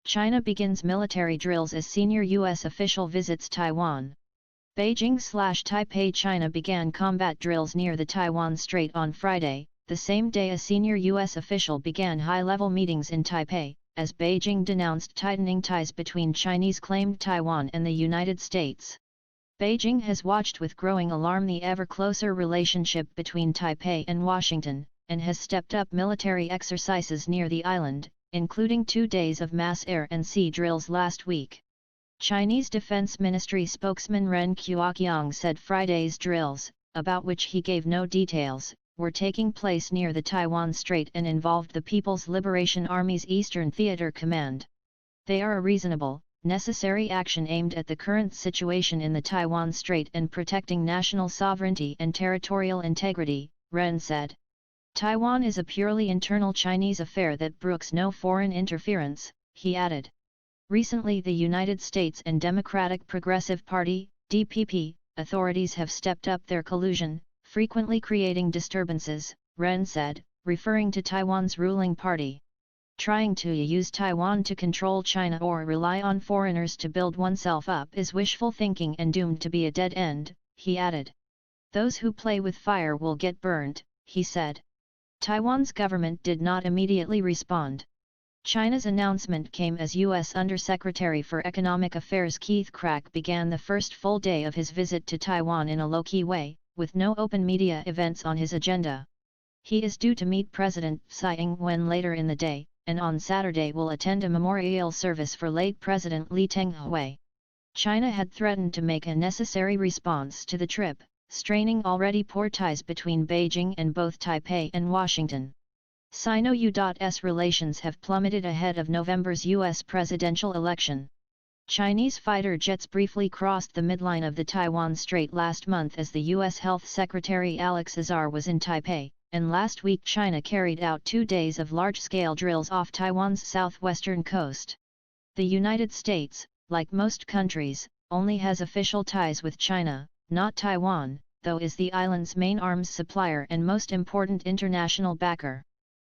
China begins military drills as senior U.S. official visits Taiwan. Beijing/Taipei China began combat drills near the Taiwan Strait on Friday, the same day a senior U.S. official began high-level meetings in Taipei, as Beijing denounced tightening ties between Chinese-claimed Taiwan and the United States. Beijing has watched with growing alarm the ever-closer relationship between Taipei and Washington, and has stepped up military exercises near the island, including 2 days of mass air and sea drills last week. Chinese Defense Ministry spokesman Ren Guoqiang said Friday's drills, about which he gave no details, were taking place near the Taiwan Strait and involved the People's Liberation Army's Eastern Theater Command. They are a reasonable, necessary action aimed at the current situation in the Taiwan Strait and protecting national sovereignty and territorial integrity, Ren said. Taiwan is a purely internal Chinese affair that brooks no foreign interference, he added. Recently the United States and Democratic Progressive Party, DPP, authorities have stepped up their collusion, frequently creating disturbances, Ren said, referring to Taiwan's ruling party. Trying to use Taiwan to control China or rely on foreigners to build oneself up is wishful thinking and doomed to be a dead end, he added. Those who play with fire will get burned, he said. Taiwan's government did not immediately respond. China's announcement came as U.S. Undersecretary for Economic Affairs Keith Crack began the first full day of his visit to Taiwan in a low-key way, with no open media events on his agenda. He is due to meet President Tsai Ing-wen later in the day, and on Saturday will attend a memorial service for late President Lee Teng-hui. China had threatened to make a necessary response to the trip, straining already poor ties between Beijing and both Taipei and Washington. Sino-US relations have plummeted ahead of November's U.S. presidential election. Chinese fighter jets briefly crossed the midline of the Taiwan Strait last month as the U.S. Health Secretary Alex Azar was in Taipei, and last week China carried out 2 days of large-scale drills off Taiwan's southwestern coast. The United States, like most countries, only has official ties with China, not Taiwan, though is the island's main arms supplier and most important international backer.